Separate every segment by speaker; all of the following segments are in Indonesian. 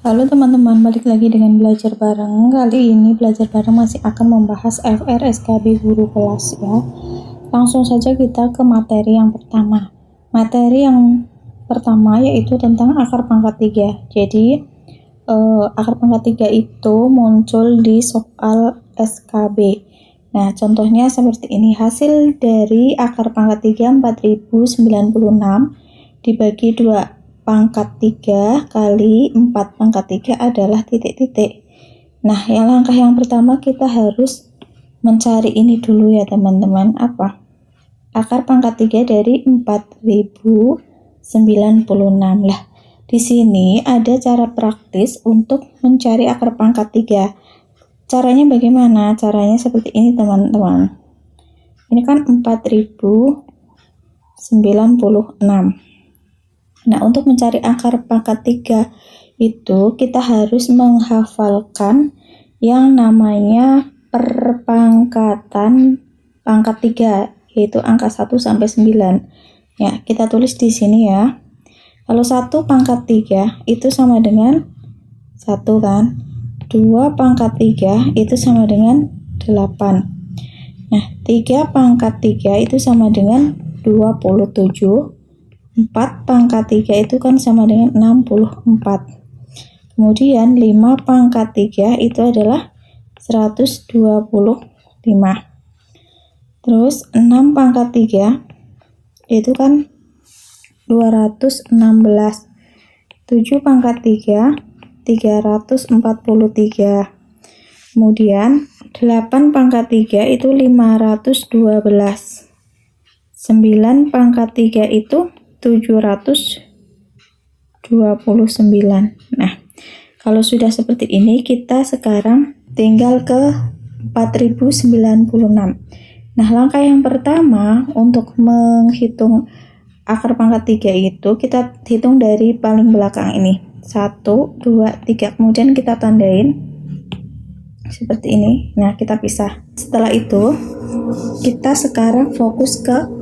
Speaker 1: Halo teman-teman, balik lagi dengan belajar bareng. Kali ini belajar bareng masih akan membahas FR SKB guru kelas ya. Langsung saja kita ke materi yang pertama. Materi yang pertama yaitu tentang akar pangkat 3. Jadi akar pangkat 3 itu muncul di soal SKB. Nah, contohnya seperti ini. Hasil dari akar pangkat 3 4096 dibagi 2 pangkat 3 kali 4 pangkat 3 adalah titik-titik. Nah, langkah yang pertama kita harus mencari ini dulu ya teman-teman. Apa? Akar pangkat 3 dari 4096. Lah, di sini ada cara praktis untuk mencari akar pangkat 3. Caranya bagaimana? Caranya seperti ini teman-teman. Ini kan 4096. Nah, untuk mencari akar pangkat 3 itu kita harus menghafalkan yang namanya perpangkatan pangkat 3, yaitu angka 1 sampai 9. Ya, kita tulis di sini ya. Kalau 1 pangkat 3 itu sama dengan 1 kan? 2 pangkat 3 itu sama dengan 8. Nah, 3 pangkat 3 itu sama dengan 27. 4 pangkat 3 itu kan sama dengan 64. Kemudian 5 pangkat 3 itu adalah 125. Terus 6 pangkat 3 itu kan 216. 7 pangkat 3 343. Kemudian 8 pangkat 3 itu 512. 9 pangkat 3 itu 729. Nah, kalau sudah seperti ini, kita sekarang tinggal ke 4096. Nah, langkah yang pertama untuk menghitung akar pangkat 3 itu, kita hitung dari paling belakang ini. 1, 2, 3. Kemudian kita tandain seperti ini. Nah, kita pisah. Setelah itu, kita sekarang fokus ke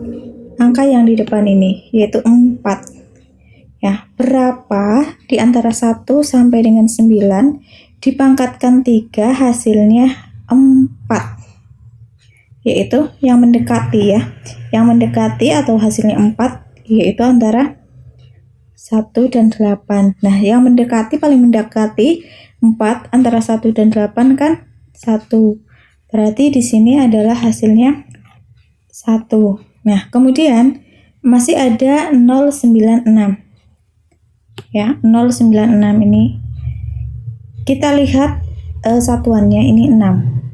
Speaker 1: angka yang di depan ini, yaitu 4. Ya, berapa di antara 1 sampai dengan 9 dipangkatkan 3 hasilnya 4. Yaitu yang mendekati ya. Yang mendekati atau hasilnya 4 yaitu antara 1 dan 8. Nah, yang mendekati paling mendekati 4 antara 1 dan 8 kan 1. Berarti di sini adalah hasilnya 1. Nah, kemudian masih ada 096. Ya, 096 ini. Kita lihat satuannya ini 6.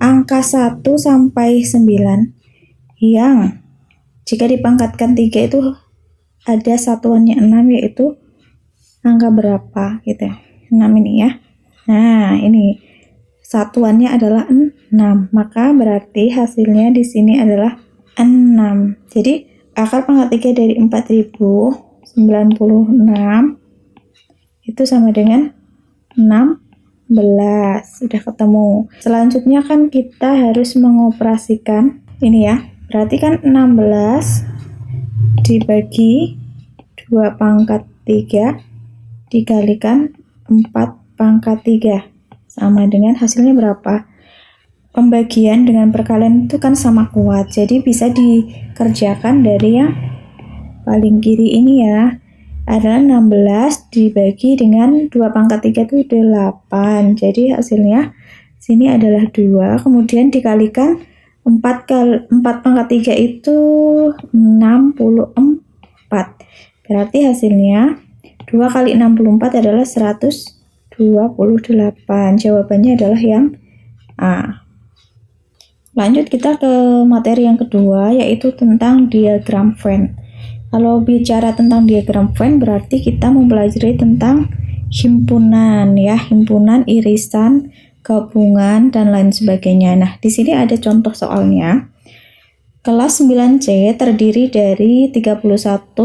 Speaker 1: Angka 1 sampai 9 yang jika dipangkatkan 3 itu ada satuannya 6, yaitu angka berapa gitu. 6 ini ya. Nah, ini satuannya adalah 6. Maka berarti hasilnya di sini adalah 6. Jadi akar pangkat 3 dari 4096 itu sama dengan 16. Sudah ketemu. Selanjutnya kan kita harus mengoperasikan ini ya. Berarti kan 16 dibagi 2 pangkat 3 dikalikan 4 pangkat 3 sama dengan hasilnya berapa? Pembagian dengan perkalian itu kan sama kuat, jadi bisa dikerjakan dari yang paling kiri ini ya. Adalah 16 dibagi dengan 2 pangkat 3 itu 8. Jadi hasilnya sini adalah 2, kemudian dikalikan 4 pangkat 3 itu 64. Berarti hasilnya 2 kali 64 adalah 128. Jawabannya adalah yang A. Lanjut kita ke materi yang kedua, yaitu tentang diagram Venn. Kalau bicara tentang diagram Venn berarti kita mempelajari tentang himpunan ya, himpunan, irisan, gabungan dan lain sebagainya. Nah, di sini ada contoh soalnya. Kelas 9C terdiri dari 31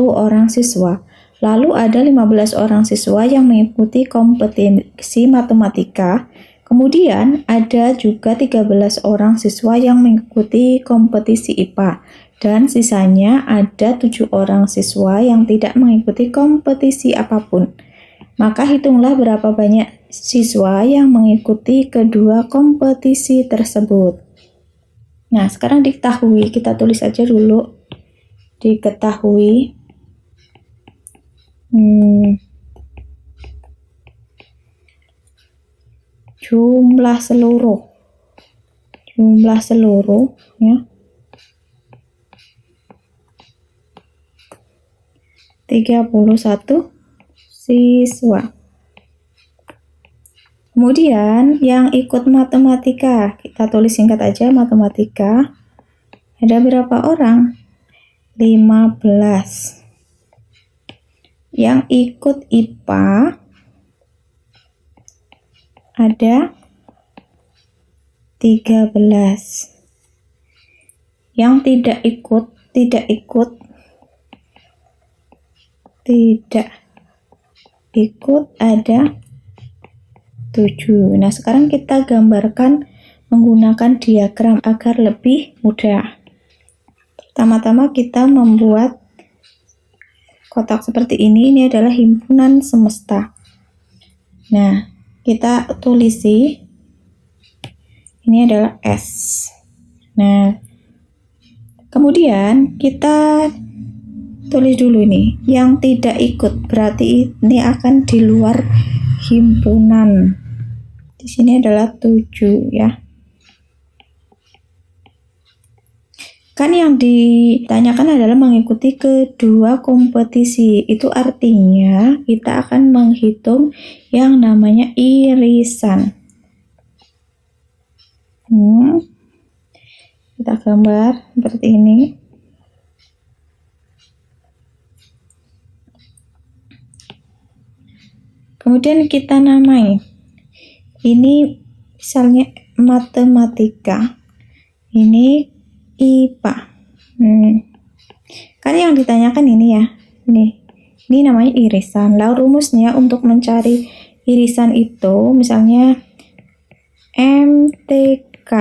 Speaker 1: orang siswa. Lalu ada 15 orang siswa yang mengikuti kompetisi matematika. Kemudian ada juga 13 orang siswa yang mengikuti kompetisi IPA. Dan sisanya ada 7 orang siswa yang tidak mengikuti kompetisi apapun. Maka hitunglah berapa banyak siswa yang mengikuti kedua kompetisi tersebut. Nah, sekarang diketahui, kita tulis aja dulu. Diketahui jumlah seluruh ya 31 siswa. Kemudian yang ikut matematika, kita tulis singkat aja matematika. Ada berapa orang? 15. Yang ikut IPA ada 13. Yang tidak ikut ada 7. Nah, sekarang kita gambarkan menggunakan diagram agar lebih mudah. Pertama-tama kita membuat kotak seperti ini. Ini adalah himpunan semesta. Nah, kita tulisi ini adalah S. Nah, kemudian kita tulis dulu ini yang tidak ikut, berarti ini akan di luar himpunan. Di sini adalah 7 ya. Kan yang ditanyakan adalah mengikuti kedua kompetisi. Itu artinya kita akan menghitung yang namanya irisan. Kita gambar seperti ini. Kemudian kita namai. Ini misalnya matematika. Ini IPA. Kan yang ditanyakan ini ya. Ini namanya irisan. Lalu rumusnya untuk mencari irisan itu misalnya MTK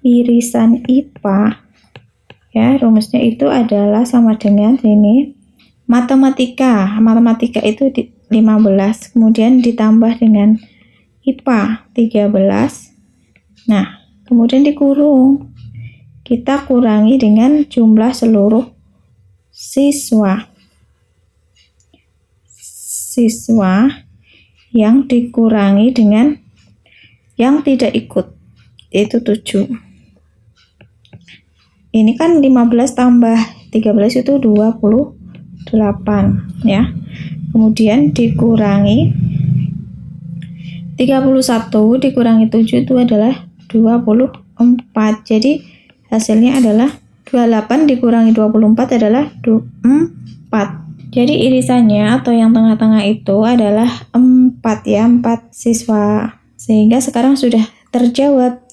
Speaker 1: irisan IPA. Ya, rumusnya itu adalah sama dengan ini. Matematika itu 15, kemudian ditambah dengan IPA 13. Nah, kemudian dikurung. Kita kurangi dengan jumlah seluruh siswa yang dikurangi dengan yang tidak ikut, yaitu 7. Ini kan 15 tambah 13 itu 28 ya. Kemudian dikurangi 31 dikurangi 7 itu adalah 24. Jadi hasilnya adalah 28 dikurangi 24 adalah 4. Jadi irisannya atau yang tengah-tengah itu adalah 4 ya, 4 siswa. Sehingga sekarang sudah terjawab.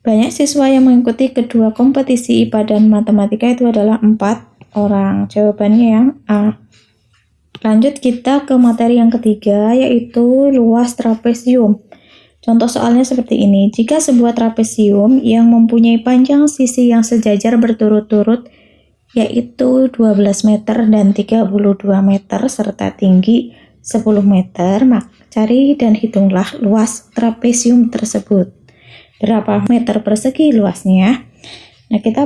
Speaker 1: Banyak siswa yang mengikuti kedua kompetisi IPA dan matematika itu adalah 4 orang. Jawabannya yang A. Lanjut kita ke materi yang ketiga, yaitu luas trapesium. Contoh soalnya seperti ini. Jika sebuah trapesium yang mempunyai panjang sisi yang sejajar berturut-turut, yaitu 12 meter dan 32 meter, serta tinggi 10 meter, maka cari dan hitunglah luas trapesium tersebut. Berapa meter persegi luasnya? Nah, kita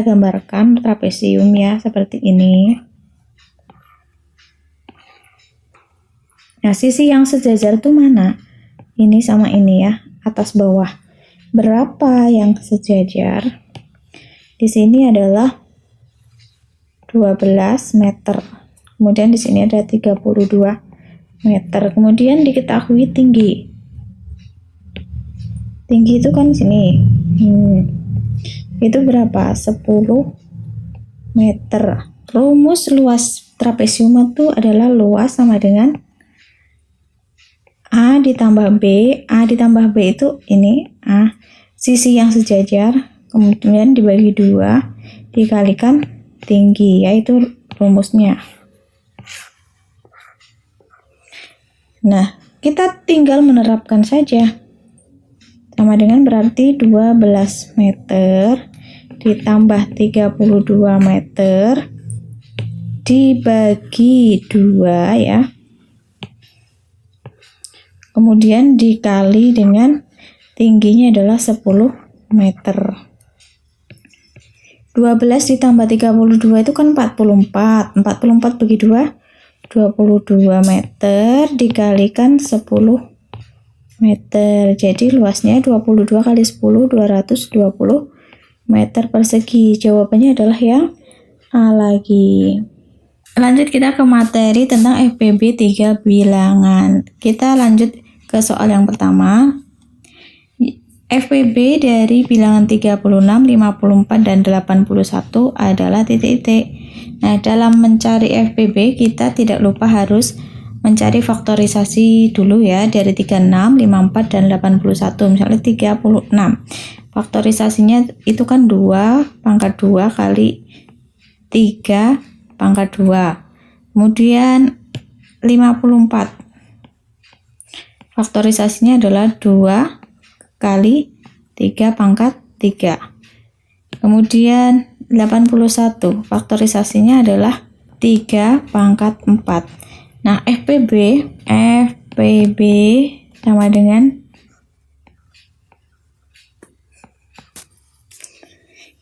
Speaker 1: gambarkan trapesium ya, seperti ini. Nah, sisi yang sejajar itu mana? Ini sama ini ya, atas bawah. Berapa yang sejajar? Di sini adalah 12 meter. Kemudian di sini ada 32 meter. Kemudian diketahui tinggi. Tinggi itu kan sini. Itu berapa? 10 meter. Rumus luas trapesium itu adalah luas sama dengan A ditambah B. A ditambah B itu ini A, sisi yang sejajar, kemudian dibagi 2 dikalikan tinggi, yaitu rumusnya. Nah, kita tinggal menerapkan saja. Sama dengan berarti 12 meter ditambah 32 meter dibagi 2 ya. kemudian dikali dengan tingginya adalah 10 meter. 12 ditambah 32 itu kan 44. 44 bagi 2, 22 meter dikalikan 10 meter. Jadi luasnya 22 kali 10, 220 meter persegi. Jawabannya adalah yang A lagi. Lanjut kita ke materi tentang FPB 3 bilangan. Kita lanjut ke soal yang pertama. FPB dari bilangan 36, 54, dan 81 adalah titik-titik. Nah, dalam mencari FPB kita tidak lupa harus mencari faktorisasi dulu ya, dari 36, 54, dan 81. Misalnya 36. Faktorisasinya itu kan 2 pangkat 2 kali 3 pangkat 2. Kemudian 54. Faktorisasinya adalah 2 kali 3 pangkat 3. Kemudian 81. Faktorisasinya adalah 3 pangkat 4. Nah, FPB sama dengan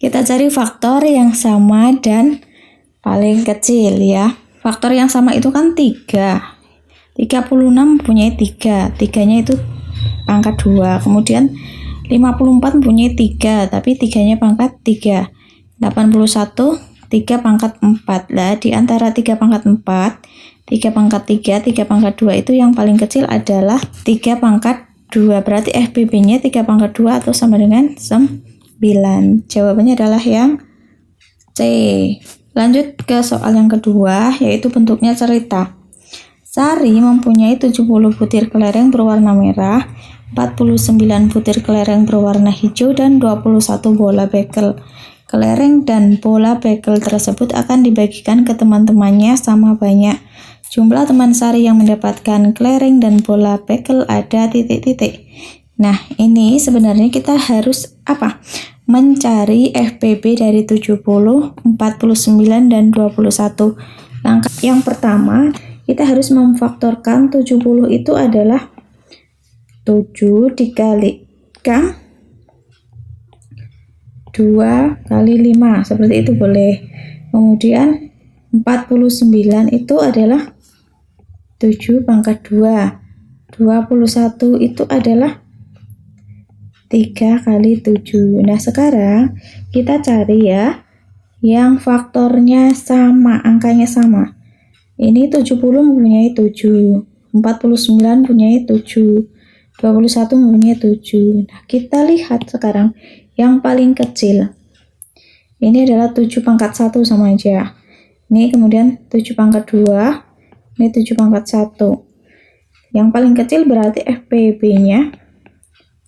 Speaker 1: kita cari faktor yang sama dan paling kecil ya. Faktor yang sama itu kan 3. 36 punya 3. 3-nya itu pangkat 2. Kemudian 54 punya 3, tapi 3-nya pangkat 3. 81 3 pangkat 4. Lah, di antara 3 pangkat 4, 3 pangkat 3, 3 pangkat 2 itu yang paling kecil adalah 3 pangkat 2. Berarti FPB-nya 3 pangkat 2 atau sama dengan 9. Jawabannya adalah yang C. Lanjut ke soal yang kedua, yaitu bentuknya cerita. Sari mempunyai 70 butir kelereng berwarna merah, 49 butir kelereng berwarna hijau, dan 21 bola bekel. Kelereng dan bola bekel tersebut akan dibagikan ke teman-temannya sama banyak. Jumlah teman Sari yang mendapatkan kelereng dan bola bekel ada titik-titik. Nah, ini sebenarnya kita harus mencari FPB dari 70, 49, dan 21. Langkah yang pertama, kita harus memfaktorkan 70 itu adalah 7 dikalikan 2 kali 5, seperti itu boleh. Kemudian 49 itu adalah 7 pangkat 2. 21 itu adalah 3 kali 7. Nah, sekarang kita cari ya yang faktornya sama, angkanya sama. Ini 70 mempunyai 7, 49 mempunyai 7, 21 mempunyai 7. Nah, kita lihat sekarang yang paling kecil. Ini adalah 7 pangkat 1 sama aja. Ini kemudian 7 pangkat 2, ini 7 pangkat 1. Yang paling kecil berarti FPB-nya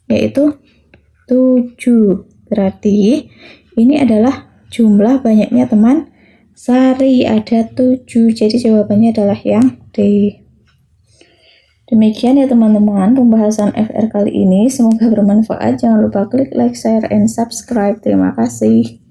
Speaker 1: yaitu 7. Berarti ini adalah jumlah banyaknya teman Sari, ada 7. Jadi jawabannya adalah yang D. Demikian ya teman-teman pembahasan FR kali ini. Semoga bermanfaat. Jangan lupa klik like, share, and subscribe. Terima kasih.